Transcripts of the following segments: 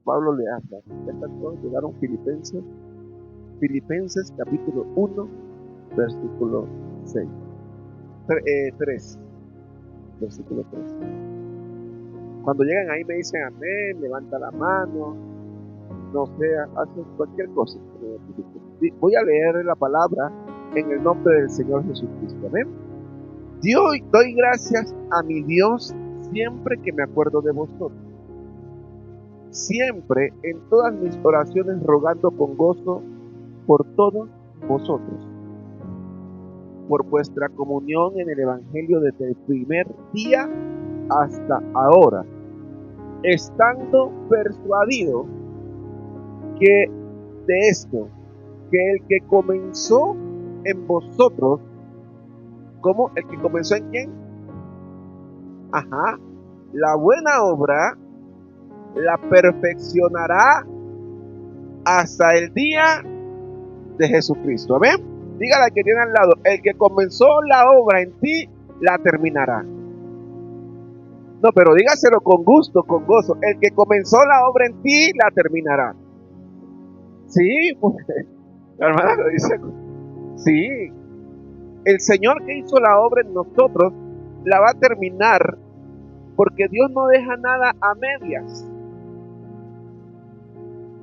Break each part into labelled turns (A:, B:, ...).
A: Pablo le habla. Ya están todos, llegaron Filipenses capítulo 1, versículo 6. 3, versículo 3. Cuando llegan ahí me dicen amén, levanta la mano, no sé, hacen cualquier cosa. Voy a leer la palabra en el nombre del Señor Jesucristo. Amén. Doy gracias a mi Dios siempre que me acuerdo de vosotros. Siempre en todas mis oraciones rogando con gozo por todos vosotros, por vuestra comunión en el Evangelio desde el primer día hasta ahora, estando persuadido que de esto, que el que comenzó en vosotros, ¿cómo? ¿El que comenzó en quién? La buena obra la perfeccionará hasta el día de Jesucristo. Amén. Dígale al que tiene al lado, el que comenzó la obra en ti, la terminará. No, pero dígaselo con gusto, con gozo. El que comenzó la obra en ti, la terminará. Sí, pues, la hermana lo dice. Sí, el Señor que hizo la obra en nosotros, la va a terminar, porque Dios no deja nada a medias.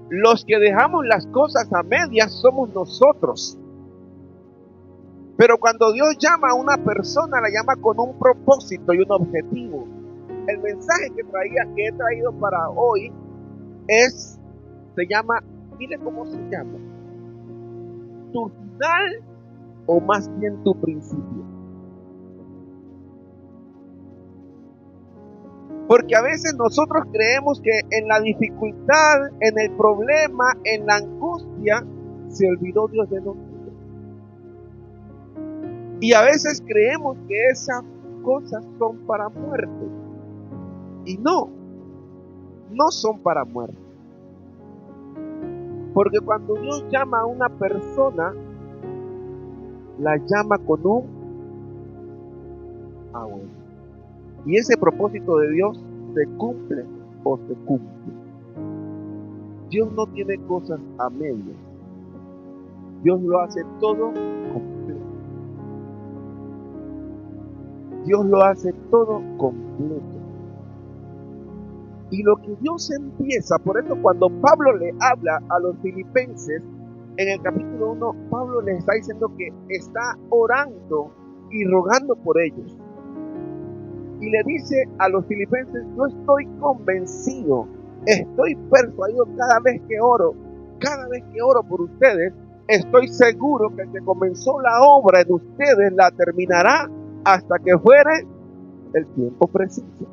A: Los que dejamos las cosas a medias somos nosotros. Pero cuando Dios llama a una persona, la llama con un propósito y un objetivo. El mensaje que he traído para hoy se llama, mire cómo se llama, tu final o más bien tu principio. Porque a veces nosotros creemos que en la dificultad, en el problema, en la angustia, se olvidó Dios de nosotros. Y a veces creemos que esas cosas son para muerte. Y no son para muerte. Porque cuando Dios llama a una persona, la llama con un bueno. Y ese propósito de Dios se cumple o se cumple. Dios no tiene cosas a medias. Dios lo hace todo completo. Dios lo hace todo completo. Y lo que Dios empieza, por eso cuando Pablo le habla a los filipenses, en el capítulo 1, Pablo les está diciendo que está orando y rogando por ellos. Y le dice a los filipenses, yo estoy convencido, estoy persuadido cada vez que oro por ustedes, estoy seguro que el que comenzó la obra en ustedes la terminará hasta que fuere el tiempo preciso.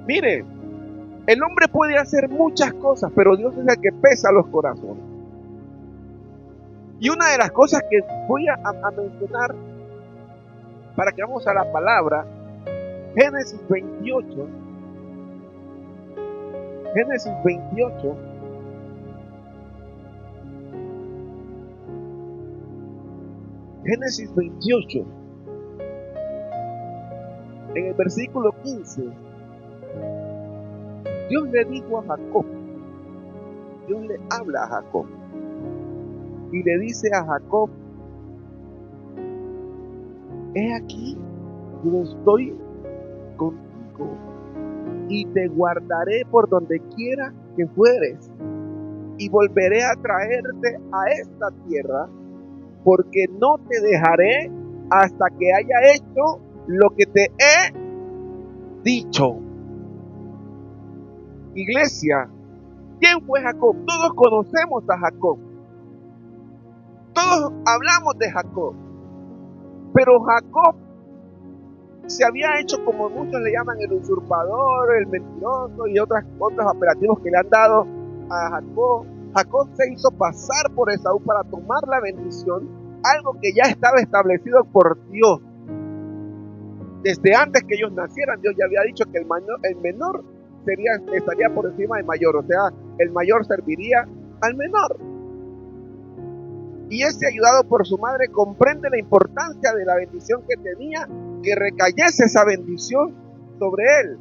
A: Mire, el hombre puede hacer muchas cosas, pero Dios es el que pesa los corazones. Y una de las cosas que voy a mencionar, para que vamos a la palabra, Génesis 28, en el versículo 15, Dios le dijo a Jacob, Dios le habla a Jacob, y le dice a Jacob, he aquí, yo estoy contigo, y te guardaré por donde quiera que fueres, y volveré a traerte a esta tierra, porque no te dejaré hasta que haya hecho lo que te he dicho. Iglesia, ¿quién fue Jacob? Todos conocemos a Jacob. Todos hablamos de Jacob. Pero Jacob se había hecho, como muchos le llaman, el usurpador, el mentiroso y otros apelativos que le han dado a Jacob. Jacob se hizo pasar por Esaú para tomar la bendición, algo que ya estaba establecido por Dios. Desde antes que ellos nacieran, Dios ya había dicho que el menor estaría por encima del mayor, o sea, el mayor serviría al menor. Y ayudado por su madre, comprende la importancia de la bendición que tenía, que recayese esa bendición sobre él.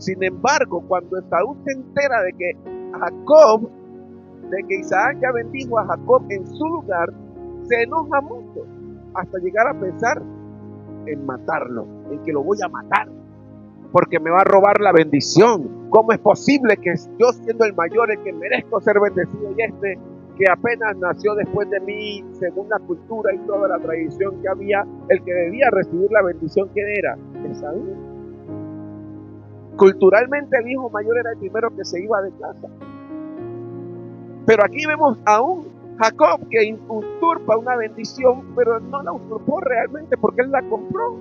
A: Sin embargo, cuando Esaú se entera de que Isaac ya bendijo a Jacob en su lugar, se enoja mucho, hasta llegar a pensar en matarlo, en que lo voy a matar, porque me va a robar la bendición. ¿Cómo es posible que yo, siendo el mayor, el que merezco ser bendecido, y que apenas nació después de mí, según la cultura y toda la tradición que había, el que debía recibir la bendición, que era Esaú? Culturalmente el hijo mayor era el primero que se iba de casa. Pero aquí vemos a un Jacob que usurpa una bendición, pero no la usurpó realmente, porque él la compró.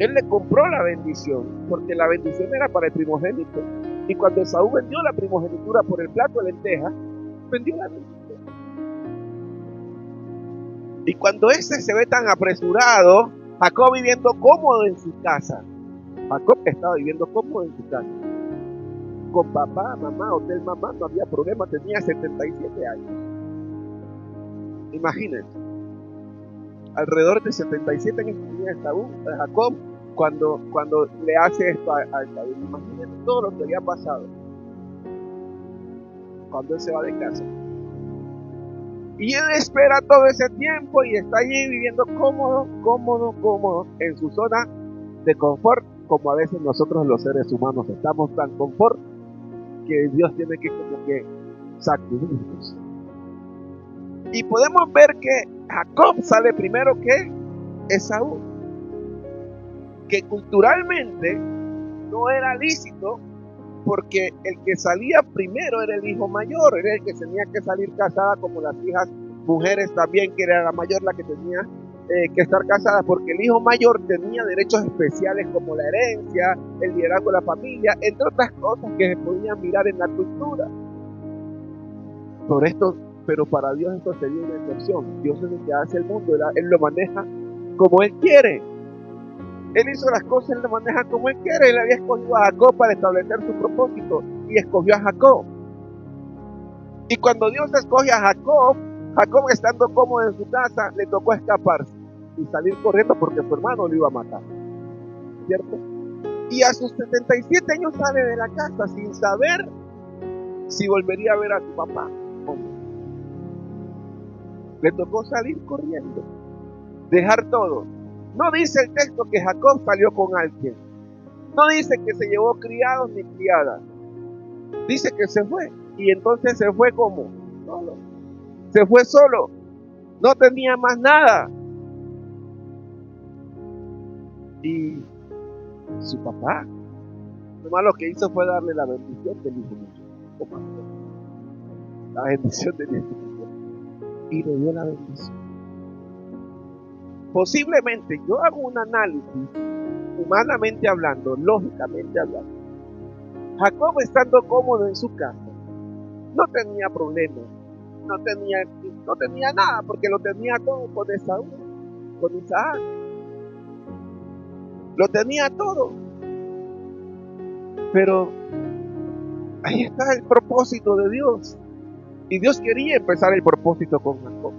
A: Él le compró la bendición, porque la bendición era para el primogénito. Y cuando Esaú vendió la primogenitura por el plato de lentejas, vendió la bendición. Y cuando se ve tan apresurado, Jacob viviendo cómodo en su casa. Jacob estaba viviendo cómodo en su casa. Con papá, mamá, hotel mamá, no había problema, tenía 77 años. Imagínense, alrededor de 77 años tenía Jacob cuando le hace esto a Esaú. Imagínense todo lo que había pasado cuando él se va de casa. Y él espera todo ese tiempo y está allí viviendo cómodo en su zona de confort, como a veces nosotros los seres humanos estamos tan confort que Dios tiene que como que sacudirnos. Y podemos ver que Jacob sale primero que Esaú, que culturalmente no era lícito, porque el que salía primero era el hijo mayor, era el que tenía que salir casada, como las hijas mujeres también, que era la mayor la que tenía que estar casada, porque el hijo mayor tenía derechos especiales como la herencia, el liderazgo de la familia, entre otras cosas que se podían mirar en la cultura. Pero para Dios esto sería una excepción. Dios es el que hace el mundo, Él lo maneja como Él quiere. Él hizo las cosas, Él lo maneja como Él quiere. Él había escogido a Jacob para establecer su propósito y escogió a Jacob. Y cuando Dios escoge a Jacob estando cómodo en su casa, le tocó escaparse y salir corriendo porque su hermano lo iba a matar, ¿cierto? Y a sus 77 años sale de la casa sin saber si volvería a ver a su papá o no. Le tocó salir corriendo, dejar todo. No dice el texto que Jacob salió con alguien, no dice que se llevó criados ni criadas, dice que se fue. Y entonces se fue como solo. Se fue solo, no tenía más nada. Y su papá nomás lo que hizo fue darle la bendición del hijo mayor, la bendición del hijo mayor, y le dio la bendición. Posiblemente yo hago un análisis, humanamente hablando, lógicamente hablando. Jacob, estando cómodo en su casa, no tenía problemas, no tenía nada, porque lo tenía todo con Esaú, con Isaac. Lo tenía todo. Pero ahí está el propósito de Dios. Y Dios quería empezar el propósito con Jacob.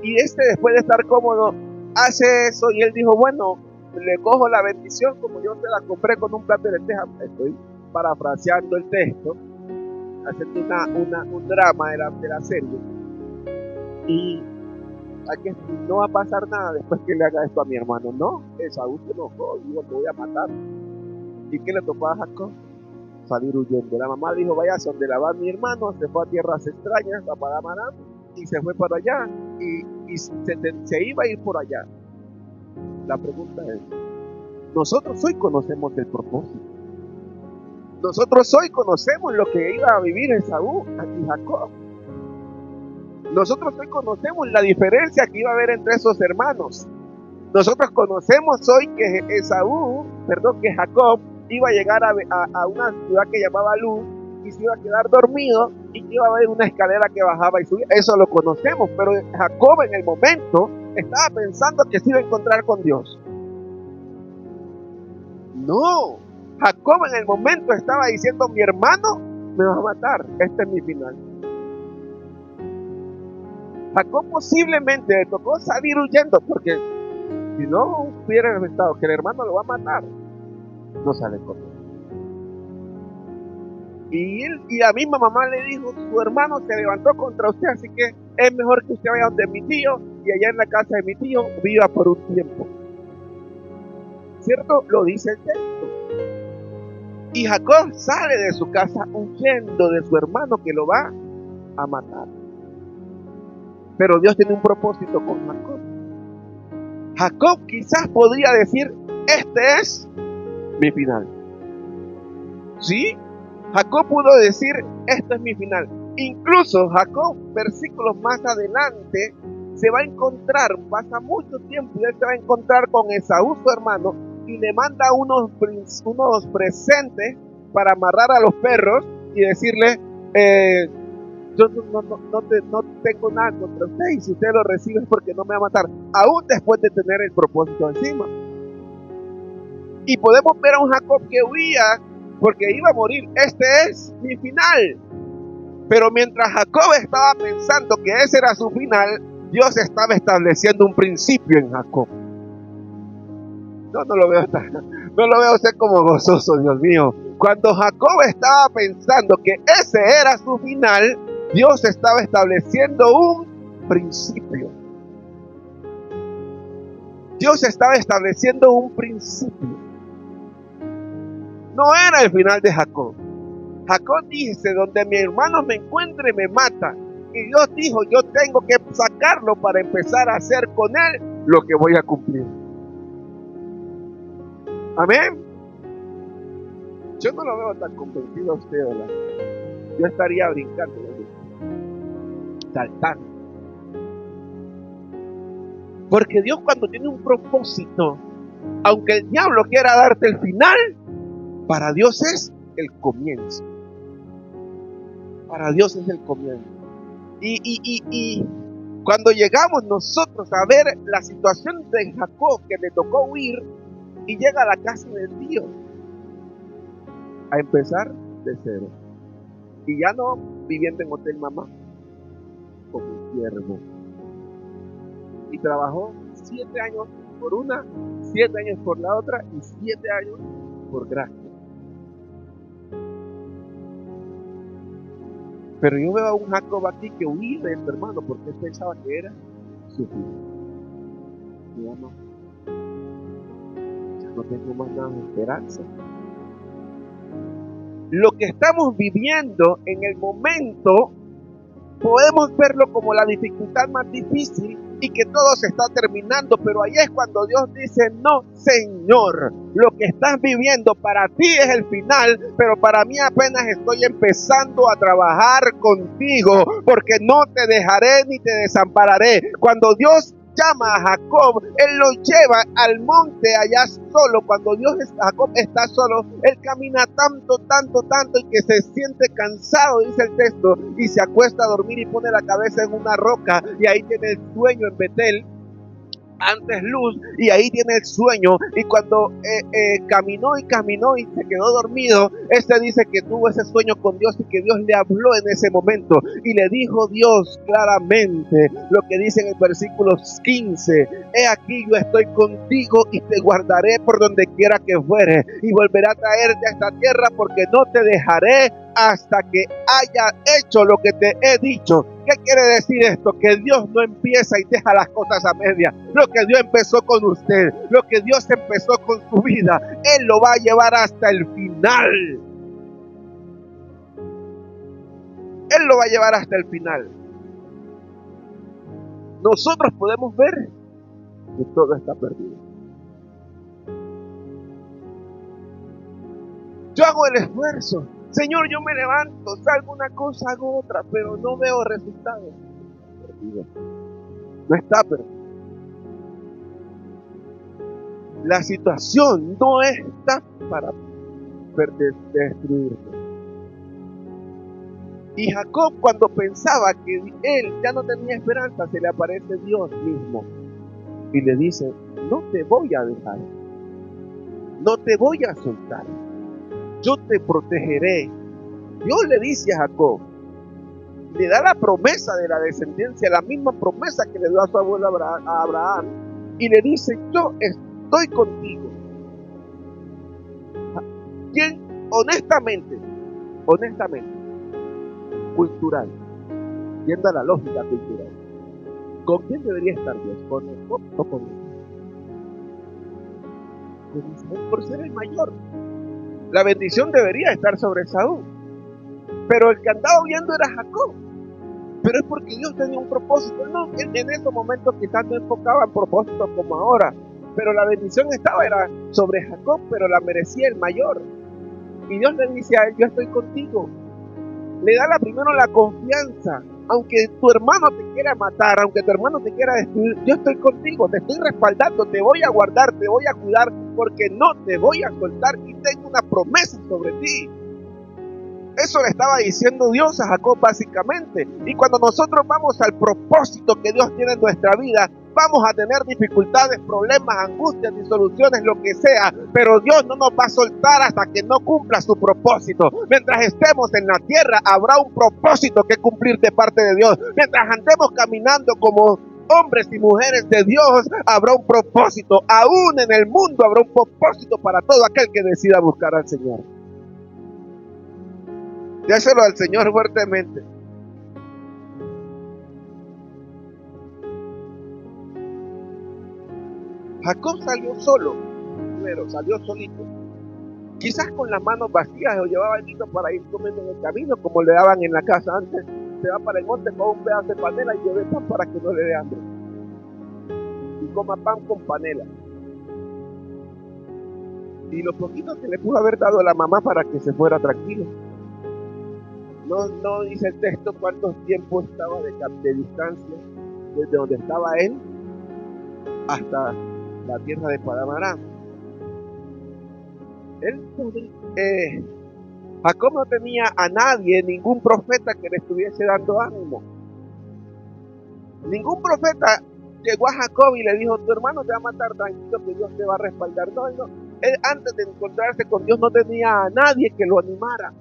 A: Y después de estar cómodo, hace eso y él dijo, bueno, le cojo la bendición como yo te la compré con un plato de lentejas. Estoy parafraseando el texto, haciendo un drama de la serie. Y aquí no va a pasar nada después que le haga esto a mi hermano. No, Esaú se enojó, dijo, te voy a matar. ¿Y qué le tocó a Jacob? Salir huyendo. La mamá dijo, vaya donde la va mi hermano, se fue a tierras extrañas, a Padamaram, y se fue para allá, y se iba a ir por allá. La pregunta es, nosotros hoy conocemos el propósito. Nosotros hoy conocemos lo que iba a vivir Esaú y Jacob. Nosotros hoy conocemos la diferencia que iba a haber entre esos hermanos. Nosotros conocemos hoy que Jacob iba a llegar a una ciudad que llamaba Luz, y se iba a quedar dormido, y que iba a haber una escalera que bajaba y subía. Eso lo conocemos, pero Jacob en el momento estaba pensando que se iba a encontrar con Dios. No, Jacob en el momento estaba diciendo, mi hermano me va a matar, este es mi final. Jacob posiblemente le tocó salir huyendo, porque si no hubiera estado que el hermano lo va a matar, no sale corriendo. Y la misma mamá le dijo, su hermano se levantó contra usted, así que es mejor que usted vaya donde mi tío y allá en la casa de mi tío viva por un tiempo. ¿Cierto? Lo dice el texto. Y Jacob sale de su casa huyendo de su hermano que lo va a matar. Pero Dios tiene un propósito con Jacob. Jacob quizás podría decir, este es mi final. ¿Sí? Jacob pudo decir, esto es mi final. Incluso Jacob, versículos más adelante, se va a encontrar, pasa mucho tiempo y él se va a encontrar con Esaú, su hermano, y le manda unos presentes para amarrar a los perros y decirle, yo no tengo nada contra usted, y si usted lo recibe es porque no me va a matar, aún después de tener el propósito encima. Y podemos ver a un Jacob que huía porque iba a morir. Este es mi final. Pero mientras Jacob estaba pensando que ese era su final, Dios estaba estableciendo un principio en Jacob. No lo veo usted como gozoso, Dios mío. Cuando Jacob estaba pensando que ese era su final, Dios estaba estableciendo un principio. Dios estaba estableciendo un principio. No era el final de Jacob. Jacob dice, donde mi hermano me encuentre me mata. Y Dios dijo, yo tengo que sacarlo para empezar a hacer con él lo que voy a cumplir. Amén. Yo no lo veo tan convencido a usted, ¿verdad? Yo estaría brincando, saltando. Porque Dios, cuando tiene un propósito, aunque el diablo quiera darte el final, para Dios es el comienzo. Para Dios es el comienzo. Y cuando llegamos nosotros a ver la situación de Jacob, que le tocó huir y llega a la casa del tío, a empezar de cero. Y ya no viviendo en hotel mamá, como un siervo. Y trabajó 7 años por una, 7 años por la otra y 7 años por gracia. Pero yo veo a un Jacob aquí que huía de su hermano porque él pensaba que era su hijo. Mi mamá, ya no tengo más nada de esperanza. Lo que estamos viviendo en el momento, podemos verlo como la dificultad más difícil y que todo se está terminando, pero ahí es cuando Dios dice, no, Señor, lo que estás viviendo para ti es el final, pero para mí apenas estoy empezando a trabajar contigo, porque no te dejaré ni te desampararé. Cuando Dios llama a Jacob, él lo lleva al monte allá solo. Cuando Jacob está solo, él camina tanto y que se siente cansado, dice el texto, y se acuesta a dormir y pone la cabeza en una roca, y ahí tiene el sueño en Betel, antes Luz, y ahí tiene el sueño. Y cuando caminó y se quedó dormido, dice que tuvo ese sueño con Dios y que Dios le habló en ese momento y le dijo Dios claramente lo que dice en el versículo 15: he aquí yo estoy contigo y te guardaré por donde quiera que fuere, y volveré a traerte a esta tierra, porque no te dejaré hasta que haya hecho lo que te he dicho. ¿Qué quiere decir esto? Que Dios no empieza y deja las cosas a media. Lo que Dios empezó con usted, lo que Dios empezó con su vida, Él lo va a llevar hasta el final. Él lo va a llevar hasta el final. Nosotros podemos ver que todo está perdido. Yo hago el esfuerzo. Señor, yo me levanto, salgo una cosa, hago otra, pero no veo resultados. No está perdido. La situación no está para destruirnos. Y Jacob, cuando pensaba que él ya no tenía esperanza, se le aparece Dios mismo y le dice: no te voy a dejar, no te voy a soltar, yo te protegeré. Dios le dice a Jacob, le da la promesa de la descendencia, la misma promesa que le dio a su abuelo Abraham, y le dice: yo estoy contigo. ¿Quién, honestamente, cultural, yendo a la lógica cultural, con quién debería estar Dios? ¿Con Jacob o con Israel? Por ser el mayor. La bendición debería estar sobre Saúl. Pero el que andaba viendo era Jacob. Pero es porque Dios tenía un propósito. No, en esos momentos quizás no enfocaba en propósitos como ahora. Pero la bendición era sobre Jacob, pero la merecía el mayor. Y Dios le dice a él, yo estoy contigo. Le da primero la confianza. Aunque tu hermano te quiera matar, aunque tu hermano te quiera destruir, yo estoy contigo, te estoy respaldando, te voy a guardar, te voy a cuidar, porque no te voy a soltar y tengo una promesa sobre ti. Eso le estaba diciendo Dios a Jacob básicamente. Y cuando nosotros vamos al propósito que Dios tiene en nuestra vida, vamos a tener dificultades, problemas, angustias, disoluciones, lo que sea, pero Dios no nos va a soltar hasta que no cumpla su propósito. Mientras estemos en la tierra, habrá un propósito que cumplir de parte de Dios. Mientras andemos caminando como hombres y mujeres de Dios, habrá un propósito. Aún en el mundo habrá un propósito para todo aquel que decida buscar al Señor. Déselo al Señor fuertemente. Jacob salió solo, primero, salió solito. Quizás con las manos vacías, o llevaba el niño para ir comiendo en el camino, como le daban en la casa antes. Se va para el monte con un pedazo de panela y lleve pan para que no le dé hambre. Y coma pan con panela. Y lo poquito que le pudo haber dado a la mamá para que se fuera tranquilo. No dice el texto cuánto tiempo estaba de distancia desde donde estaba él hasta la tierra de Padán-Aram. Jacob no tenía a nadie, ningún profeta que le estuviese dando ánimo. Ningún profeta llegó a Jacob y le dijo, tu hermano te va a matar, tranquilo que Dios te va a respaldar. No. Él antes de encontrarse con Dios no tenía a nadie que lo animara.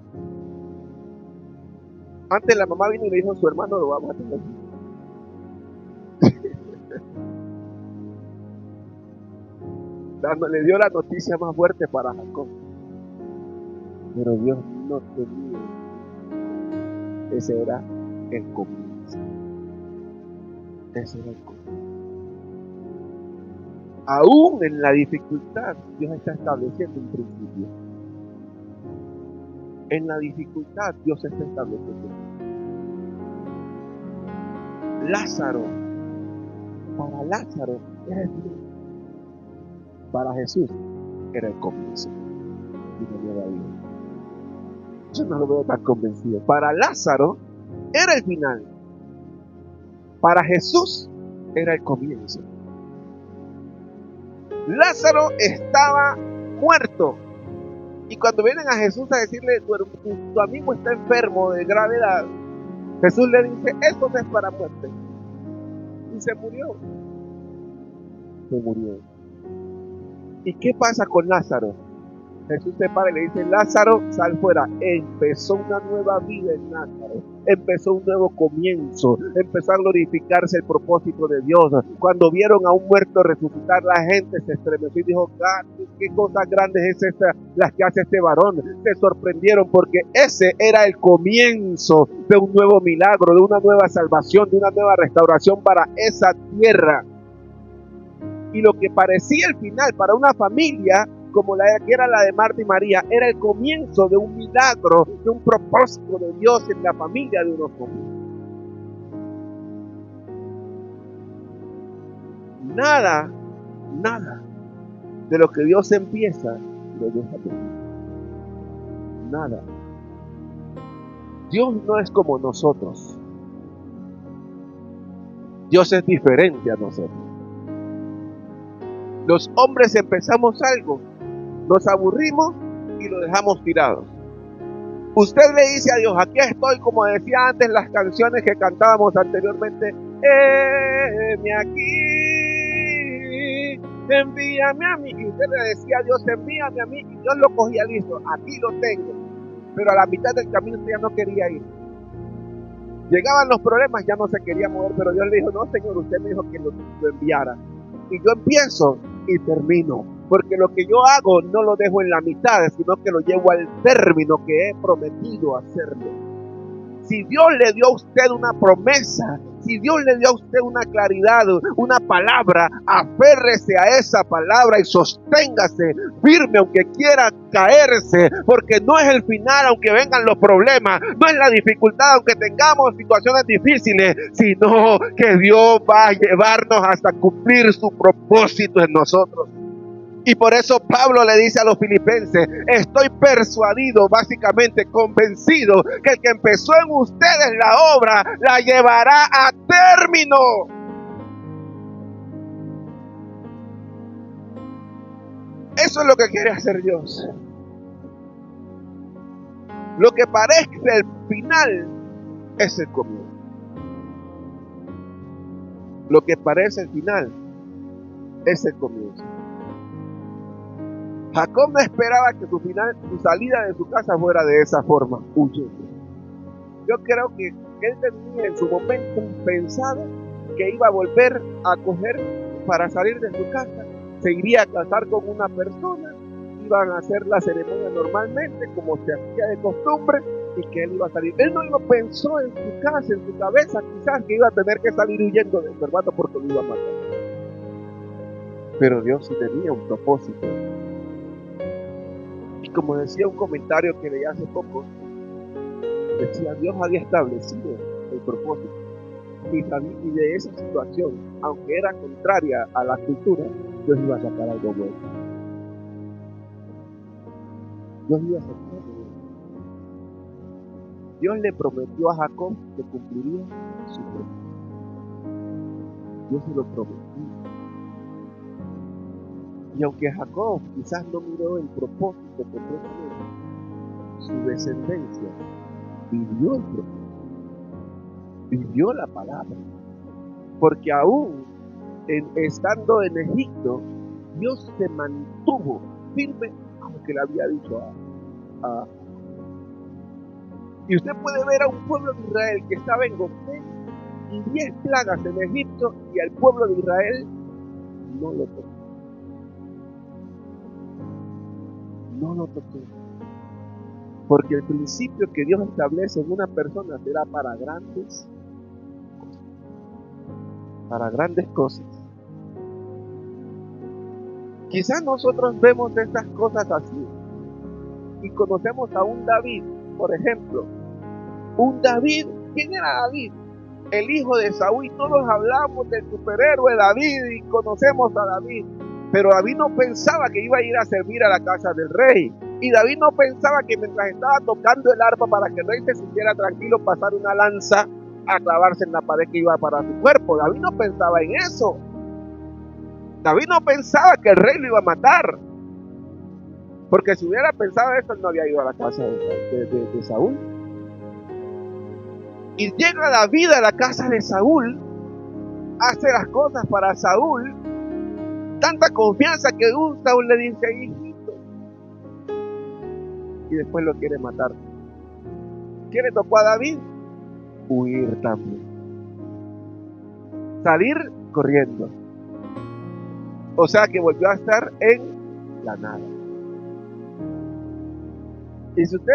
A: Antes la mamá vino y le dijo, su hermano lo va a matar. Le dio la noticia más fuerte para Jacob. Pero Dios no tenía. Ese era el comienzo. Aún en la dificultad, Dios está estableciendo un principio. En la dificultad, Dios está estableciendo. Para Lázaro era el fin. Para Jesús era el comienzo de una nueva vida. Yo no lo veo tan convencido. Para Lázaro era el final. Para Jesús era el comienzo. Lázaro estaba muerto. Y cuando vienen a Jesús a decirle, tu amigo está enfermo de gravedad, Jesús le dice, esto no es para muerte. Y se murió. ¿Y qué pasa con Lázaro? Jesús se para y le dice, Lázaro, sal fuera. Empezó una nueva vida en Lázaro. Empezó un nuevo comienzo. Empezó a glorificarse el propósito de Dios. Cuando vieron a un muerto resucitar, la gente se estremeció y dijo, ¿qué cosas grandes es esta, las que hace este varón? Se sorprendieron porque ese era el comienzo de un nuevo milagro, de una nueva salvación, de una nueva restauración para esa tierra. Y lo que parecía el final para una familia como la que era la de Marta y María, era el comienzo de un milagro, de un propósito de Dios en la familia de unos hombres. Nada de lo que Dios empieza lo deja terminar. Nada. Dios no es como nosotros. Dios es diferente a nosotros. Los hombres empezamos algo, nos aburrimos y lo dejamos tirado. Usted le dice a Dios, aquí estoy, como decía antes las canciones que cantábamos anteriormente, heme aquí, envíame a mí. Y usted le decía a Dios, envíame a mí, y Dios lo cogía listo, aquí lo tengo. Pero a la mitad del camino usted ya no quería ir. Llegaban los problemas, ya no se quería mover, pero Dios le dijo, no Señor, usted me dijo que lo enviara. Y yo empiezo y termino. porque lo que yo hago no lo dejo en la mitad, sino que lo llevo al término que he prometido hacerlo. Si Dios le dio a usted una promesa, si Dios le dio a usted una claridad, una palabra, aférrese a esa palabra y sosténgase firme aunque quiera caerse, porque no es el final aunque vengan los problemas, no es la dificultad aunque tengamos situaciones difíciles, sino que Dios va a llevarnos hasta cumplir su propósito en nosotros. Y por eso Pablo le dice a los filipenses, estoy persuadido, básicamente convencido, que el que empezó en ustedes la obra, la llevará a término. Eso es lo que quiere hacer Dios. Lo que parece el final es el comienzo. Lo que parece el final es el comienzo. Jacob no esperaba que su salida de su casa fuera de esa forma, huyendo. Yo creo que él tenía en su momento pensado que iba a volver a coger para salir de su casa, se iría a casar con una persona, iban a hacer la ceremonia normalmente, como se hacía de costumbre, y que él iba a salir. Él no lo pensó en su casa, en su cabeza, quizás que iba a tener que salir huyendo de su hermano porque lo iba a matar. Pero Dios sí tenía un propósito. Y como decía un comentario que leí hace poco, decía, Dios había establecido el propósito. Y de esa situación, aunque era contraria a la cultura, Dios iba a sacar algo bueno. Dios iba a sacar algo bueno. Dios le prometió a Jacob que cumpliría su promesa. Dios se lo prometió. Y aunque Jacob quizás no miró el propósito completamente, su descendencia vivió el propósito, vivió la palabra. Porque aún estando en Egipto, Dios se mantuvo firme a lo que le había dicho a y usted puede ver a un pueblo de Israel que estaba en Gosén y 10 plagas en Egipto, y al pueblo de Israel no lo tocó. No lo tocó. Porque el principio que Dios establece en una persona será para grandes cosas. Quizás nosotros vemos estas cosas así y conocemos a un David, por ejemplo. Un David, ¿quién era David? El hijo de Saúl. Todos hablamos del superhéroe David y conocemos a David. Pero David no pensaba que iba a ir a servir a la casa del rey. Y David no pensaba que mientras estaba tocando el arpa para que el rey se sintiera tranquilo, pasar una lanza a clavarse en la pared que iba para su cuerpo. David no pensaba en eso. David no pensaba que el rey lo iba a matar. Porque si hubiera pensado eso, él no había ido a la casa de Saúl. Y llega David a la casa de Saúl, hace las cosas para Saúl, tanta confianza que Saúl le dice, hijito, y después lo quiere matar. ¿Qué le tocó a David? Huir también. Salir corriendo. O sea que volvió a estar en la nada. Y si usted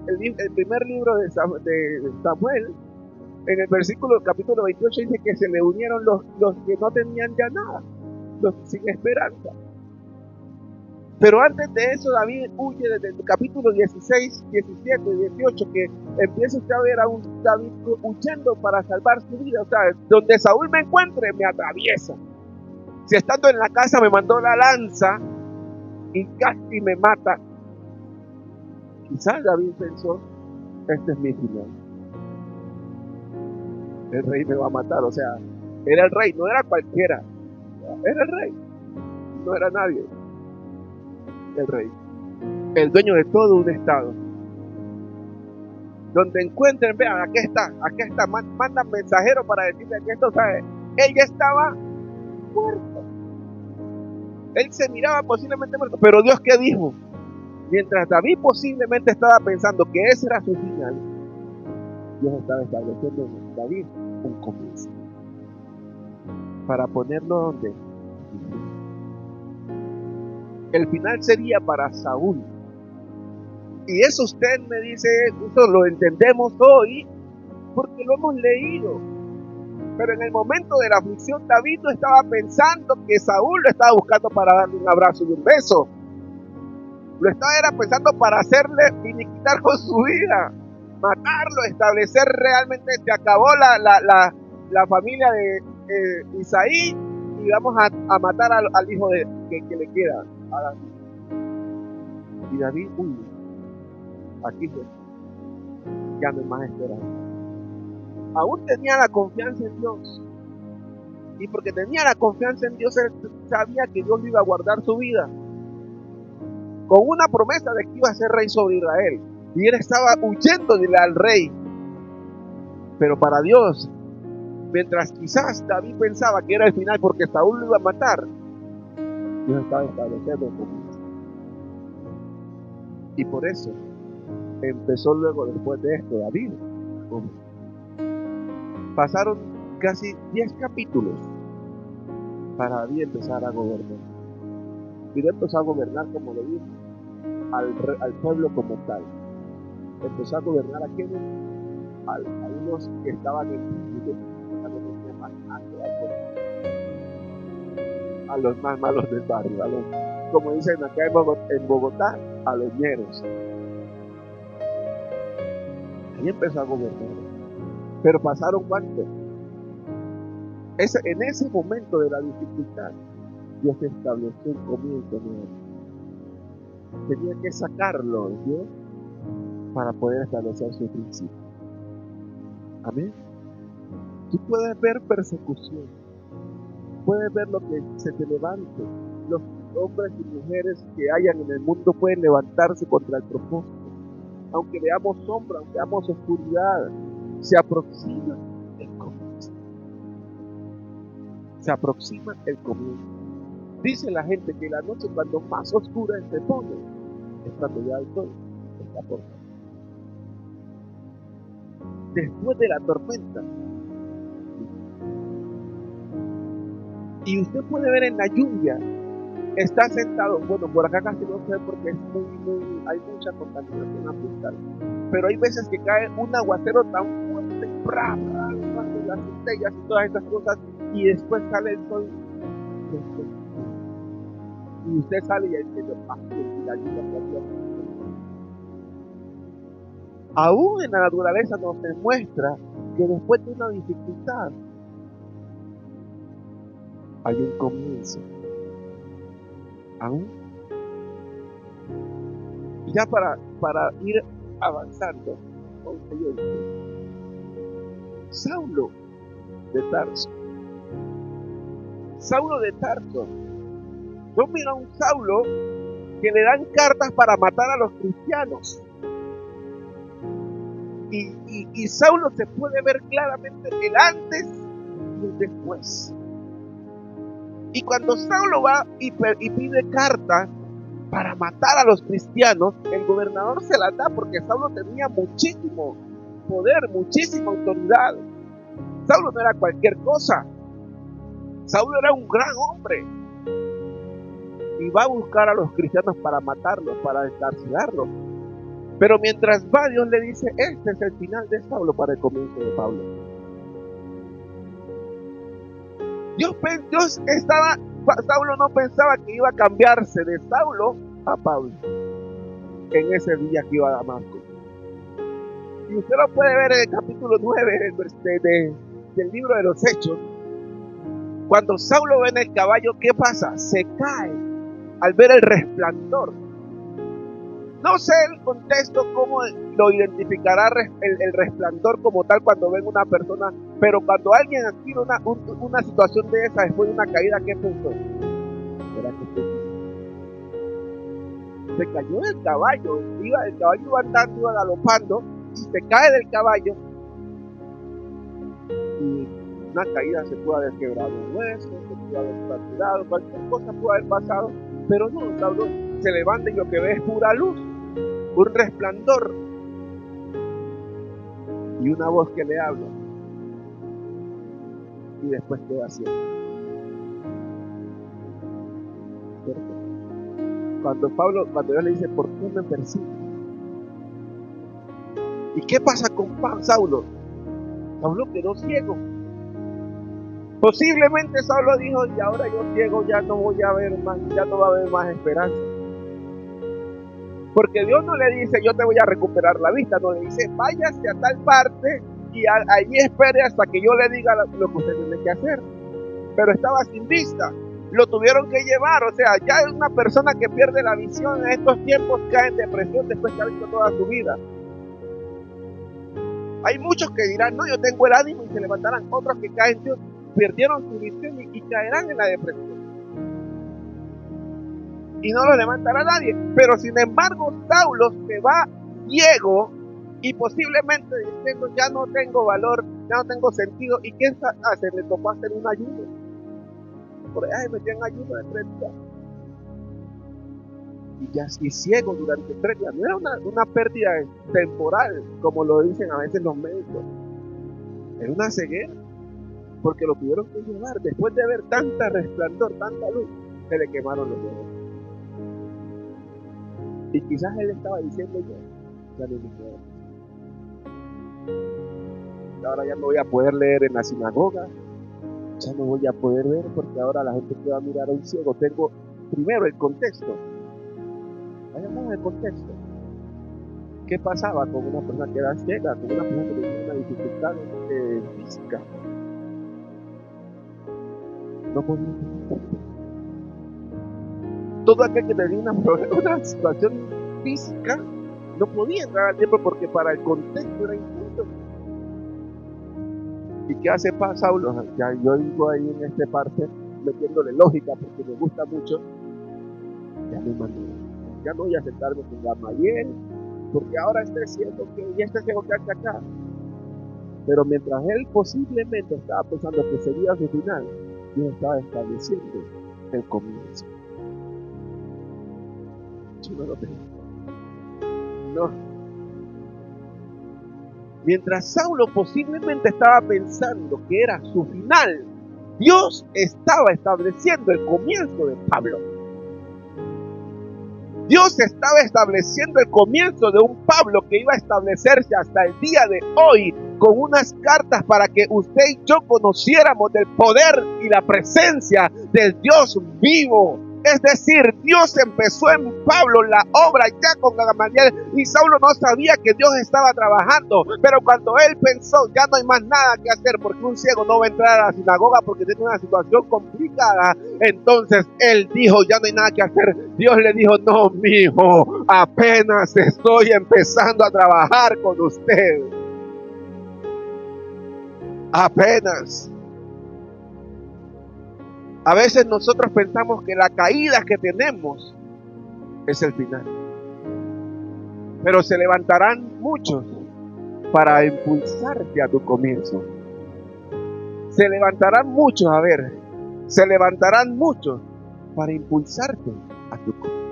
A: lee el primer libro de Samuel, en el capítulo 28 dice que se le unieron los que no tenían ya nada, los sin esperanza. Pero antes de eso, David huye desde el capítulo 16, 17, 18, que empieza usted a ver a un David huyendo para salvar su vida. O sea, donde Saúl me encuentre, me atraviesa. Si estando en la casa me mandó la lanza y casi me mata, quizás David pensó, este es mi final. El rey me va a matar. O sea, era el rey, no era cualquiera. Era el rey, no era nadie. El rey, el dueño de todo un estado. Donde encuentren, vean, aquí está, mandan mensajeros para decirle que esto, ¿sabe? Él ya estaba muerto. Él se miraba posiblemente muerto, pero Dios, ¿qué dijo? Mientras David posiblemente estaba pensando que ese era su final, Dios estaba estableciendo en David un comienzo. Para ponerlo donde. el final sería para Saúl. Y eso usted me dice, eso lo entendemos hoy porque lo hemos leído. Pero en el momento de la aflicción, David no estaba pensando que Saúl lo estaba buscando para darle un abrazo y un beso. Lo estaba pensando para hacerle finiquitar con su vida, matarlo, establecer realmente, se acabó la familia de Isaí y vamos a matar al hijo que le queda, a David. Y David, aquí fue, ya no hay más esperanza. Aún tenía la confianza en Dios. Y porque tenía la confianza en Dios, él sabía que Dios le iba a guardar su vida, con una promesa de que iba a ser rey sobre Israel. Y él estaba huyendo al rey. Pero para Dios, mientras quizás David pensaba que era el final porque Saúl lo iba a matar, Dios estaba estableciendo el comienzo. Y por eso empezó luego, después de esto, David. Pasaron casi 10 capítulos para David empezar a gobernar. Y no empezó a gobernar, como lo dijo, al pueblo como tal. Empezó a gobernar a quienes, a unos que estaban en a los más malos del barrio, como dicen acá en Bogotá, a los ñeros. Ahí empezó a gobernar. Pero pasaron ¿cuánto? En ese momento de la dificultad, Dios estableció un comienzo nuevo. Tenía que sacarlo, Dios, para poder establecer su principio. Amén. Tú puedes ver persecución, puedes ver lo que se te levante. Los hombres y mujeres que hayan en el mundo pueden levantarse contra el propósito. Aunque veamos sombra, aunque veamos oscuridad, se aproxima el comienzo. Se aproxima el comienzo. Dice la gente que la noche cuando más oscura se pone, es cuando ya el sol está por salir. Después de la tormenta. Y usted puede ver en la lluvia, está sentado, bueno, por acá casi no se ve porque es hay mucha contaminación ambiental, pero hay veces que cae un aguacero tan fuerte, las centellas y todas estas cosas, y después sale el sol, y usted sale y la lluvia está. Aún en la naturaleza nos demuestra que después de una dificultad hay un comienzo. Aún. Y ya para ir avanzando, Saulo de Tarso. Saulo de Tarso. Yo miro a un Saulo que le dan cartas para matar a los cristianos. Y Saulo se puede ver claramente el antes y el después. Y cuando Saulo va y pide cartas para matar a los cristianos, el gobernador se las da porque Saulo tenía muchísimo poder, muchísima autoridad. Saulo no era cualquier cosa. Saulo era un gran hombre. Y va a buscar a los cristianos para matarlos, para encarcelarlos. Pero mientras va, Dios le dice, este es el final de Saulo para el comienzo de Pablo. Saulo no pensaba que iba a cambiarse de Saulo a Pablo en ese día que iba a Damasco. Y usted lo puede ver en el capítulo 9 del libro de los Hechos. Cuando Saulo ve en el caballo, ¿qué pasa? Se cae al ver el resplandor. No sé el contexto, cómo lo identificará el resplandor como tal cuando ven una persona, pero cuando alguien adquiere una situación de esa después de una caída, ¿qué pensó? Se cayó del caballo, el caballo iba andando, iba galopando, y se cae del caballo, y una caída se pudo haber quebrado un hueso, se pudo haber fracturado, cualquier cosa pudo haber pasado, pero no, Saulo se levanta y lo que ve es pura luz, un resplandor y una voz que le habla, y después queda ciego. Cuando Dios le dice, ¿por qué me persigues? ¿Y qué pasa con Saulo? Saulo quedó ciego. Posiblemente Saulo dijo, y ahora yo ciego, ya no voy a ver más, ya no va a haber más esperanza. Porque Dios no le dice, yo te voy a recuperar la vista, no le dice, váyase a tal parte y allí espere hasta que yo le diga lo que usted tiene que hacer. Pero estaba sin vista, lo tuvieron que llevar, o sea, ya es una persona que pierde la visión en estos tiempos, cae en depresión después que ha visto toda su vida. Hay muchos que dirán, no, yo tengo el ánimo y se levantarán, otros que caen, perdieron su visión y caerán en la depresión. Y no lo levantará nadie. Pero sin embargo, Saulo se va ciego y posiblemente diciendo, ya no tengo valor, ya no tengo sentido. ¿Y qué hace? Le tocó hacer un ayuno. Por allá se metió en ayuno de 3 días. Y ya así ciego durante 3 días. No era una pérdida temporal, como lo dicen a veces los médicos. Era una ceguera. Porque lo tuvieron que llevar. Después de ver tanta resplandor, tanta luz, se le quemaron los ojos. Y quizás él estaba diciendo ya no me quedo. Ahora ya no voy a poder leer en la sinagoga, ya no voy a poder ver porque ahora la gente pueda mirar a un ciego. Tengo primero el contexto. Vayamos al contexto. ¿Qué pasaba con una persona que era ciega, con una persona que tenía una dificultad física? No podía entender. Todo aquel que tenía una situación física no podía entrar al templo porque para el contexto era injusto. ¿Y qué hace Saulo? Ya yo digo ahí en esta parte, metiéndole lógica porque me gusta mucho. Ya no voy a sentarme con Gamaliel, porque ahora este ciego que hace acá. Pero mientras él posiblemente estaba pensando que sería su final, Dios estaba estableciendo el comienzo. Yo no lo tengo. No. Mientras Saulo posiblemente estaba pensando que era su final, Dios estaba estableciendo el comienzo de Pablo. Dios estaba estableciendo el comienzo de un Pablo que iba a establecerse hasta el día de hoy con unas cartas para que usted y yo conociéramos del poder y la presencia del Dios vivo. Es decir, Dios empezó en Pablo la obra ya con Gamaliel y Saulo no sabía que Dios estaba trabajando, pero cuando él pensó ya no hay más nada que hacer porque un ciego no va a entrar a la sinagoga porque tiene una situación complicada, entonces él dijo ya no hay nada que hacer. Dios le dijo, no, mijo, apenas estoy empezando a trabajar con usted. Apenas. A veces nosotros pensamos que la caída que tenemos es el final. Pero se levantarán muchos para impulsarte a tu comienzo. Se levantarán muchos para impulsarte a tu comienzo.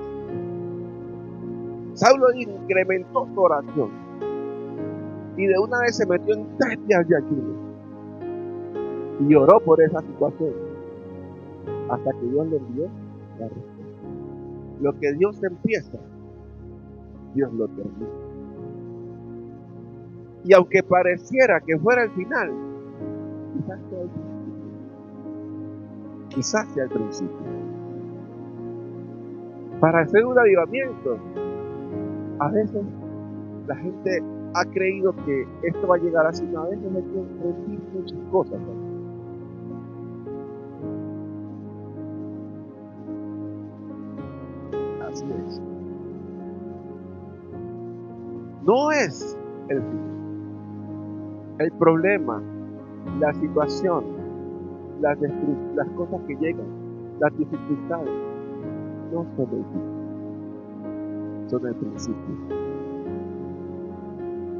A: Saulo incrementó su oración y de una vez se metió en 3 días de ayuno y oró por esa situación. Hasta que Dios le envió la respuesta. Lo que Dios empieza, Dios lo termina. Y aunque pareciera que fuera el final, quizás sea el principio. Para hacer un avivamiento, a veces la gente ha creído que esto va a llegar así. A veces hay que rendir muchas cosas, ¿no? Así es. No es el fin. El problema, la situación, las cosas que llegan, las dificultades, no son el fin, son el principio.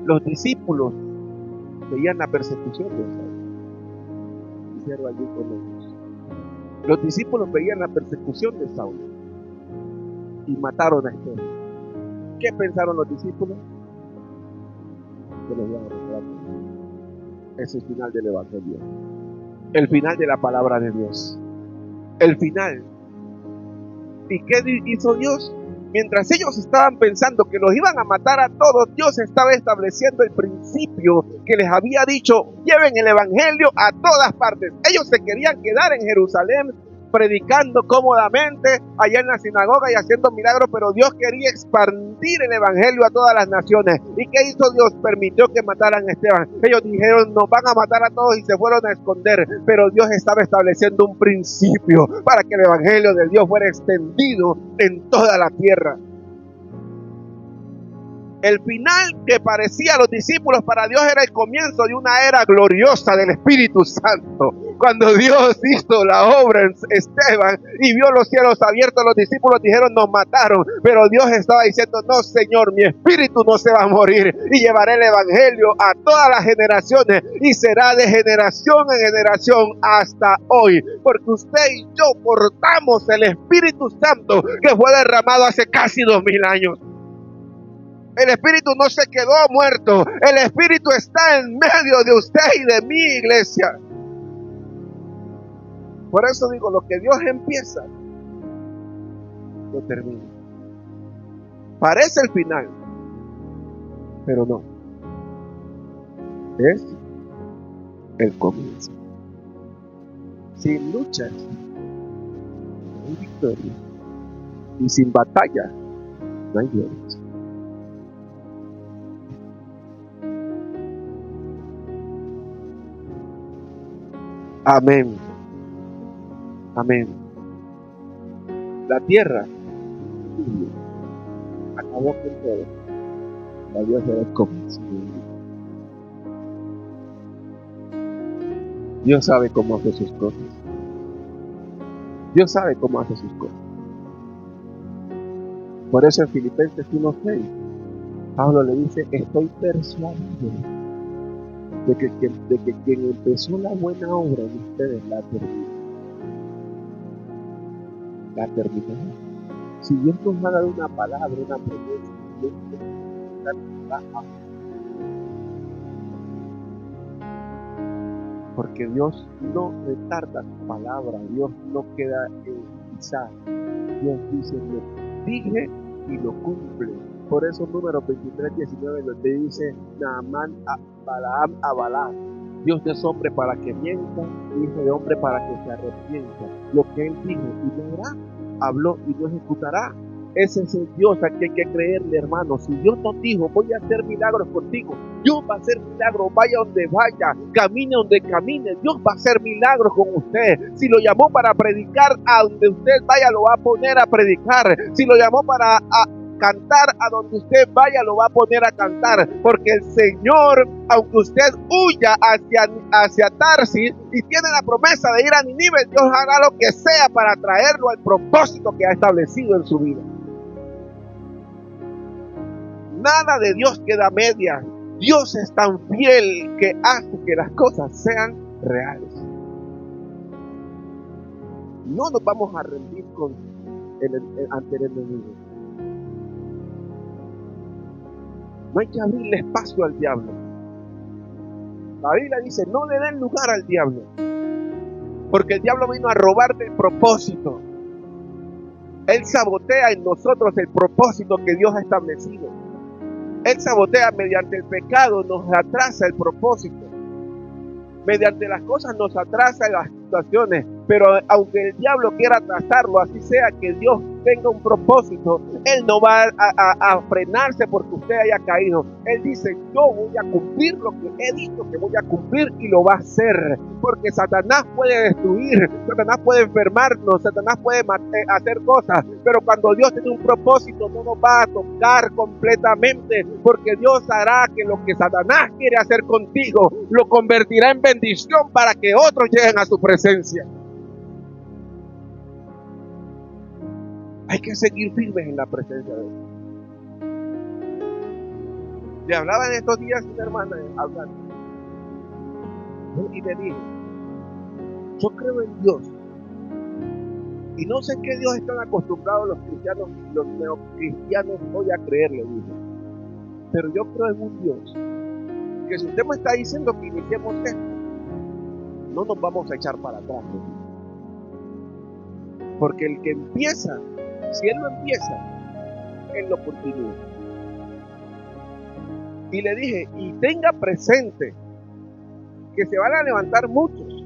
A: Los discípulos veían la persecución de Saulo. Hicieron allí con ellos. Los discípulos veían la persecución de Saulo y mataron a Esteban. ¿Qué pensaron los discípulos? Que los iban a matar. Es el final del Evangelio, el final de la palabra de Dios, el final. ¿Y qué hizo Dios? Mientras ellos estaban pensando que los iban a matar a todos, Dios estaba estableciendo el principio que les había dicho: lleven el evangelio a todas partes. Ellos se querían quedar en Jerusalén predicando cómodamente allá en la sinagoga y haciendo milagros, pero Dios quería expandir el evangelio a todas las naciones. ¿Y qué hizo Dios? Permitió que mataran a Esteban. Ellos dijeron: nos van a matar a todos, y se fueron a esconder, pero Dios estaba estableciendo un principio para que el evangelio de Dios fuera extendido en toda la tierra. El final que parecía a los discípulos, para Dios era el comienzo de una era gloriosa del Espíritu Santo. Cuando Dios hizo la obra en Esteban y vio los cielos abiertos, los discípulos dijeron: nos mataron, pero Dios estaba diciendo: no, Señor, mi espíritu no se va a morir, y llevaré el evangelio a todas las generaciones, y será de generación en generación hasta hoy, porque usted y yo portamos el Espíritu Santo que fue derramado hace casi 2000 años. El Espíritu no se quedó muerto. El Espíritu está en medio de usted y de mi iglesia. Por eso digo, lo que Dios empieza, lo termina. Parece el final, pero no. Es el comienzo. Sin luchas, no hay victoria. Y sin batalla, no hay gloria. Amén. Amén. La tierra acabó con todo. La Dios era el comienzo. Dios sabe cómo hace sus cosas. Dios sabe cómo hace sus cosas. Por eso en Filipenses 1:6, Pablo le dice: estoy persuadido de que quien empezó la buena obra en ustedes la terminará. Si Dios nos ha dado una palabra, una promesa, porque Dios no retarda su palabra, Dios no queda en quizás. Dios dice: lo dije y lo cumple. Por eso Números 23:19 donde dice: Naamán a Balaam a Balaam. Dios no es hombre para que mienta, hijo de hombre para que se arrepienta. Lo que él dijo y no hará, habló y no ejecutará. Ese es el Dios a que hay que creerle, hermano. Si Dios nos dijo: voy a hacer milagros contigo, Dios va a hacer milagros, vaya donde vaya, camine donde camine, Dios va a hacer milagros con usted. Si lo llamó para predicar, a donde usted vaya lo va a poner a predicar. Si lo llamó para cantar, a donde usted vaya lo va a poner a cantar, porque el Señor, aunque usted huya hacia Tarsis y tiene la promesa de ir a Nínive, Dios hará lo que sea para traerlo al propósito que ha establecido en su vida. Nada de Dios queda a medias. Dios es tan fiel que hace que las cosas sean reales. No nos vamos a rendir ante el enemigo. No hay que abrirle espacio al diablo. La Biblia dice: no le den lugar al diablo, porque el diablo vino a robarte el propósito. Él sabotea en nosotros el propósito que Dios ha establecido. Él sabotea mediante el pecado, nos atrasa el propósito. Mediante las cosas nos atrasa las situaciones, pero aunque el diablo quiera atrasarlo, así sea que Dios tenga un propósito, Él no va a frenarse porque usted haya caído. Él dice: yo voy a cumplir lo que he dicho que voy a cumplir, y lo va a hacer, porque Satanás puede destruir, Satanás puede enfermarnos, Satanás puede hacer cosas, pero cuando Dios tiene un propósito no nos va a tocar completamente, porque Dios hará que lo que Satanás quiere hacer contigo lo convertirá en bendición para que otros lleguen a su presencia. Hay que seguir firmes en la presencia de Dios. Le hablaba en estos días una hermana hablando, y me dijo: yo creo en Dios, y no sé qué Dios están acostumbrados los cristianos, los neocristianos hoy a creerle, dijo, pero yo creo en un Dios que si usted me está diciendo que iniciemos esto, no nos vamos a echar para atrás, porque el que empieza, si Él lo empieza, Él lo continúa. Y le dije, y tenga presente que se van a levantar muchos,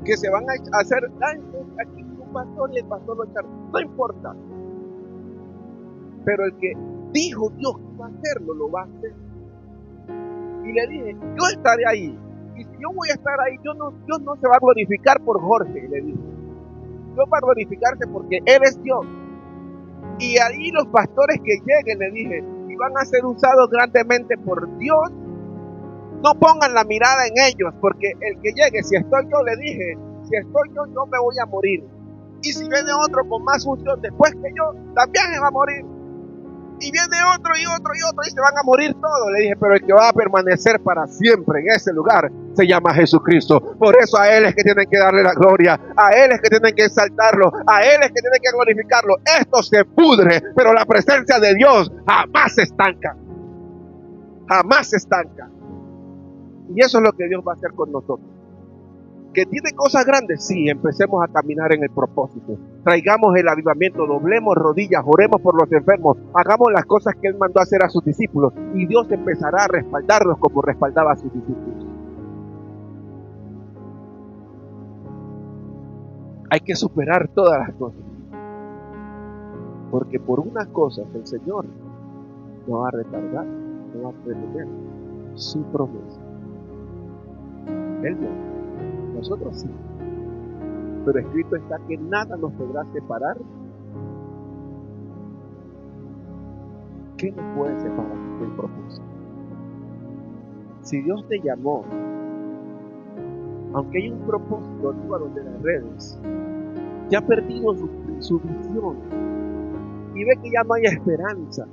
A: que se van a hacer daño aquí un pastor y el pastor lo echaron. No importa. Pero el que dijo Dios que iba a hacerlo, lo va a hacer. Y le dije, yo estaré ahí. Y si yo voy a estar ahí, Dios no se va a glorificar por Jorge, le dije. Dios va a glorificarse porque Él es Dios. Y ahí los pastores que lleguen, le dije, y van a ser usados grandemente por Dios, no pongan la mirada en ellos, porque el que llegue, si estoy yo, le dije, si estoy yo, yo me voy a morir. Y si viene otro con más unción después que yo, también se va a morir. Y viene otro y otro y otro y se van a morir todos. Le dije, pero el que va a permanecer para siempre en ese lugar se llama Jesucristo. Por eso a Él es que tienen que darle la gloria, a Él es que tienen que exaltarlo, a Él es que tienen que glorificarlo. Esto se pudre, pero la presencia de Dios jamás se estanca. Jamás se estanca. Y eso es lo que Dios va a hacer con nosotros. Que tiene cosas grandes, sí, empecemos a caminar en el propósito. Traigamos el avivamiento, doblemos rodillas, oremos por los enfermos, hagamos las cosas que Él mandó a hacer a sus discípulos y Dios empezará a respaldarnos como respaldaba a sus discípulos. Hay que superar todas las cosas, porque por unas cosas el Señor no va a retardar, no va a retener su promesa. Él no. Nosotros sí, pero escrito está que nada nos podrá separar. ¿Qué nos puede separar del propósito? Si Dios te llamó, aunque hay un propósito arriba donde las redes, ya ha perdido su visión y ve que ya no hay esperanza,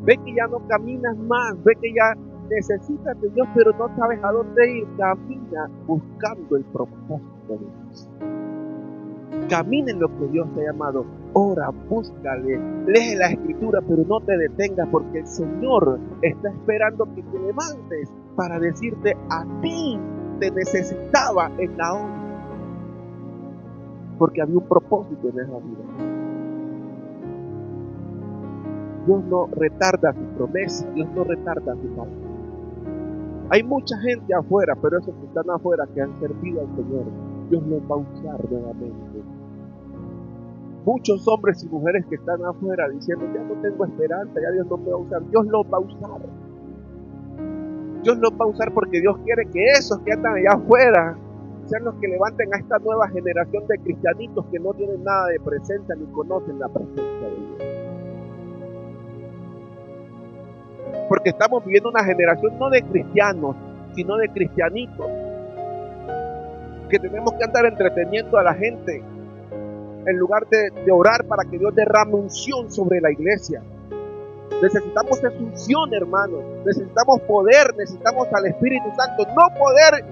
A: ve que ya no caminas más, ve que ya necesitas de Dios, pero no sabes a dónde ir. Camina buscando el propósito de Dios. Camina en lo que Dios te ha llamado. Ora, búscale, lee la escritura, pero no te detengas, porque el Señor está esperando que te levantes para decirte: a ti te necesitaba en la hora. Porque había un propósito en esa vida. Dios no retarda su promesa, Dios no retarda su palabra. Hay mucha gente afuera, pero esos que están afuera, que han servido al Señor, Dios los va a usar nuevamente. Muchos hombres y mujeres que están afuera diciendo: ya no tengo esperanza, ya Dios no me va a usar. Dios los va a usar. Dios los va a usar porque Dios quiere que esos que andan allá afuera sean los que levanten a esta nueva generación de cristianitos que no tienen nada de presencia ni conocen la presencia de Dios. Porque estamos viviendo una generación no de cristianos, sino de cristianitos, que tenemos que andar entreteniendo a la gente en lugar de orar para que Dios derrame unción sobre la iglesia. Necesitamos esa unción, hermanos. Necesitamos poder, necesitamos al Espíritu Santo.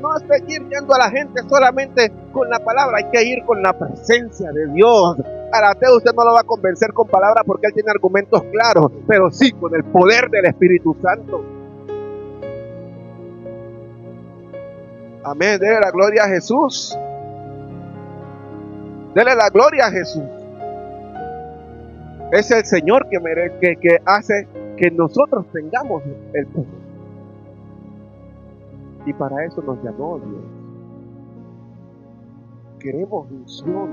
A: No seguir yendo a la gente solamente con la palabra, hay que ir con la presencia de Dios. Al ateo usted no lo va a convencer con palabras porque él tiene argumentos claros, pero sí con el poder del Espíritu Santo. Amén. Dele la gloria a Jesús. Dele la gloria a Jesús. Es el Señor que hace que nosotros tengamos el poder. Y para eso nos llamó Dios. Queremos unción.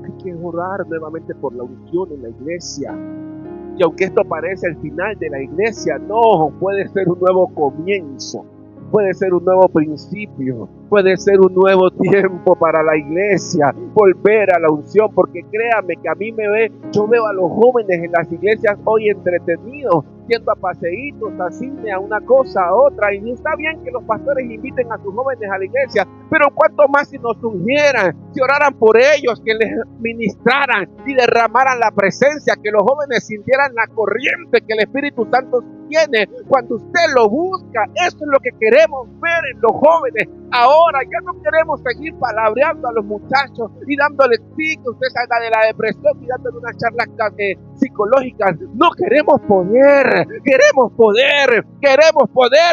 A: Hay que orar nuevamente por la unción en la iglesia. Y aunque esto parece el final de la iglesia, no, puede ser un nuevo comienzo. Puede ser un nuevo principio, puede ser un nuevo tiempo para la iglesia, volver a la unción, porque créame que a mí yo veo a los jóvenes en las iglesias hoy entretenidos, yendo a paseitos, a cine, a una cosa, a otra, y está bien que los pastores inviten a sus jóvenes a la iglesia, pero cuánto más si nos ungieran, si oraran por ellos, que les ministraran y derramaran la presencia, que los jóvenes sintieran la corriente que el Espíritu Santo tiene cuando usted lo busca. Eso es lo que queremos ver en los jóvenes. Ahora ya no queremos seguir palabreando a los muchachos y dándoles que usted salga de la depresión y dándole unas charlas psicológicas. No, queremos poder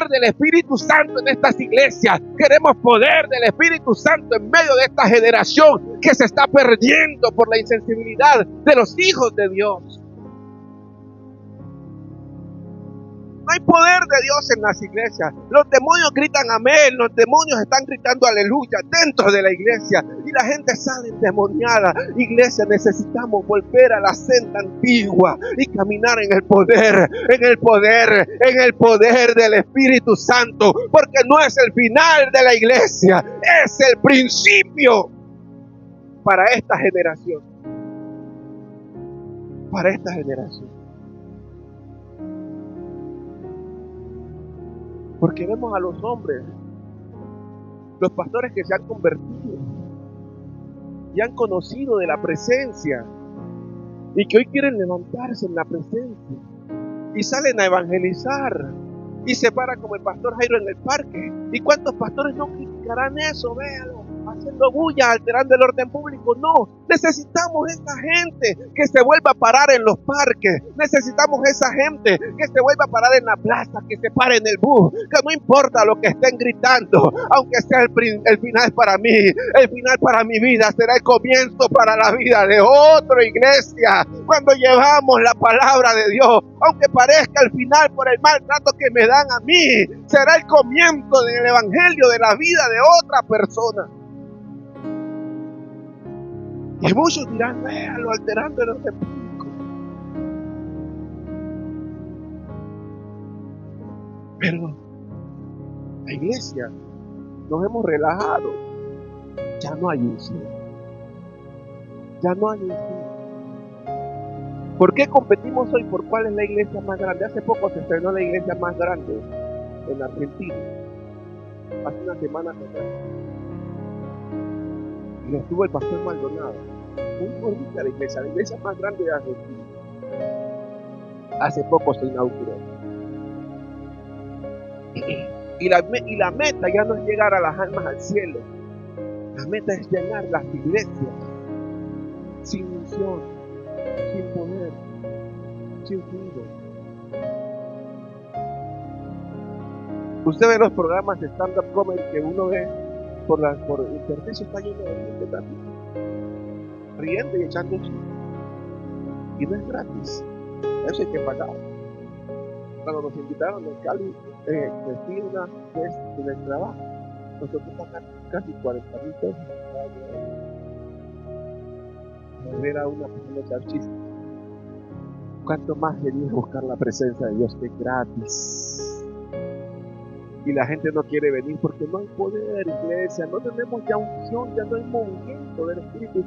A: del Espíritu Santo en estas iglesias. Queremos poder del Espíritu Santo en medio de esta generación que se está perdiendo por la insensibilidad de los hijos de Dios. hay poder de Dios en las iglesias. Los demonios gritan amén, los demonios están gritando aleluya dentro de la iglesia y la gente sale endemoniada. Iglesia, necesitamos volver a la senda antigua y caminar en el poder, del Espíritu Santo, porque no es el final de la iglesia, es el principio para esta generación. Para esta generación. Porque vemos a los hombres, los pastores que se han convertido y han conocido de la presencia y que hoy quieren levantarse en la presencia y salen a evangelizar y se para como el pastor Jairo en el parque. ¿Y cuántos pastores no criticarán eso? Véalo, haciendo bulla, alterando el orden público. No, necesitamos esa gente que se vuelva a parar en los parques. Necesitamos esa gente que se vuelva a parar en la plaza, que se pare en el bus, que no importa lo que estén gritando, aunque sea el final para mí, el final para mi vida será el comienzo para la vida de otra iglesia. Cuando llevamos la palabra de Dios, aunque parezca el final por el maltrato que me dan a mí, será el comienzo del evangelio de la vida de otra persona. Y muchos dirán, véalo, alterando el orden público. Pero la iglesia nos hemos relajado. Ya no hay unción. Ya no hay unción. ¿Por qué competimos hoy por cuál es la iglesia más grande? Hace poco se estrenó la iglesia más grande en Argentina. Hace unas semanas atrás. Y estuvo el pastor Maldonado. Muy bonita la iglesia más grande de Argentina. Hace poco se inauguró. Y la meta ya no es llegar a las almas al cielo. La meta es llenar las iglesias sin unción, sin poder, sin ruido. Usted ve los programas de stand-up comedy que uno ve por internet, está lleno de gente también, riendo y echando chistes. Y no es gratis, eso hay que pagar. Cuando nos invitaron en Cali, decir una vez en el trabajo, nosotros pagamos casi 40,000 pesos para ver a una persona echar chistes. ¿Cuánto más querías buscar la presencia de Dios que es gratis? Y la gente no quiere venir porque no hay poder, iglesia, no tenemos ya unción, ya no hay movimiento del Espíritu.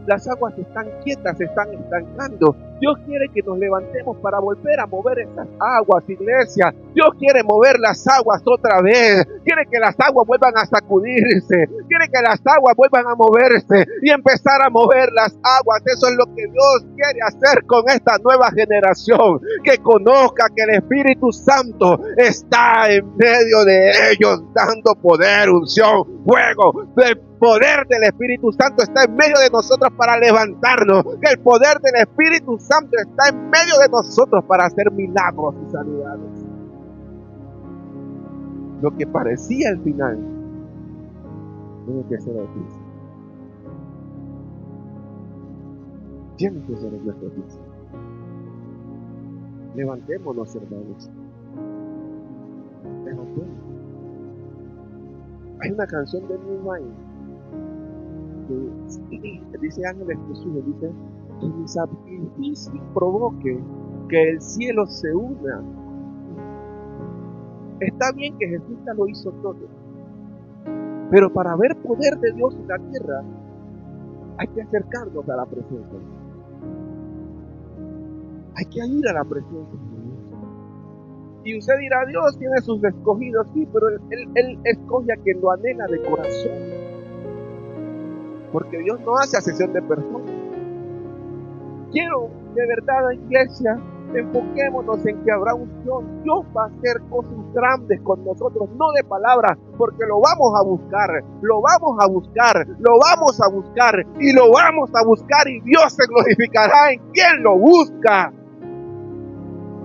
A: Las aguas están quietas, se están estancando. Dios quiere que nos levantemos para volver a mover esas aguas, iglesia. Dios quiere mover las aguas otra vez. Quiere que las aguas vuelvan a sacudirse. Quiere que las aguas vuelvan a moverse y empezar a mover las aguas. Eso es lo que Dios quiere hacer con esta nueva generación. Que conozca que el Espíritu Santo está en medio de ellos, dando poder, unción, fuego. El poder del Espíritu Santo está en medio de nosotros para levantarnos. Que el poder del Espíritu Santo está en medio de nosotros para hacer milagros y sanidades. Lo que parecía el final tiene que ser el inicio. Tiene que ser nuestro inicio. Levantémonos, hermanos. Hay una canción de New Wine que dice Ángeles Jesús, dice que mi sacrificio provoque que el cielo se una. Está bien que Jesús ya lo hizo todo, pero para ver poder de Dios en la tierra hay que acercarnos a la presencia de Dios. Hay que ir a la presencia de Dios. Y usted dirá, Dios tiene sus escogidos, sí, pero Él escoge a quien lo anhela de corazón. Porque Dios no hace acepción de personas. Quiero, de verdad, iglesia, enfoquémonos en que habrá unción. Dios va a hacer cosas grandes con nosotros, no de palabras, porque lo vamos a buscar, lo vamos a buscar, lo vamos a buscar y lo vamos a buscar, y Dios se glorificará en quien lo busca.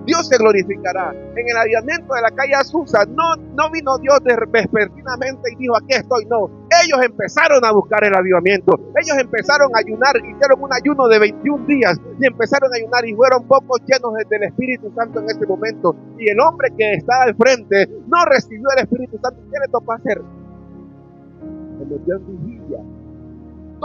A: Dios se glorificará. En el avivamiento de la calle Azusa, no vino Dios vespertinamente y dijo, aquí estoy, no. Ellos empezaron a buscar el avivamiento. Ellos empezaron a ayunar, hicieron un ayuno de 21 días y empezaron a ayunar y fueron pocos llenos del Espíritu Santo en ese momento. Y el hombre que estaba al frente no recibió el Espíritu Santo. ¿Qué le tocó hacer? Se metió en vigilia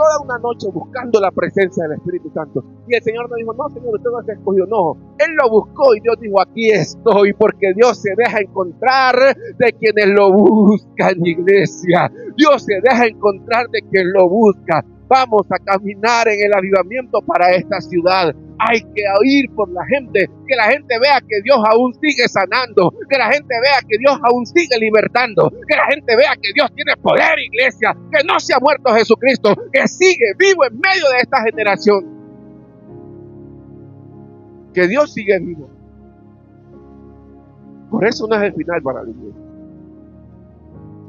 A: toda una noche buscando la presencia del Espíritu Santo. Y el Señor no dijo, no, Señor, usted no se escogió. No, Él lo buscó y Dios dijo, aquí estoy, porque Dios se deja encontrar de quienes lo buscan, iglesia. Dios se deja encontrar de quien lo busca. Vamos a caminar en el avivamiento para esta ciudad. Hay que ir por la gente, que la gente vea que Dios aún sigue sanando, que la gente vea que Dios aún sigue libertando, que la gente vea que Dios tiene poder, iglesia, que no se ha muerto Jesucristo, que sigue vivo en medio de esta generación, que Dios sigue vivo. Por eso no es el final para la iglesia.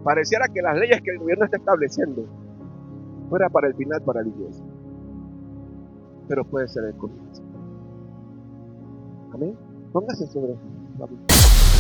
A: Pareciera que las leyes que el gobierno está estableciendo fuera para el final para la iglesia, pero puede ser el comienzo. Amén. Póngase sobre eso.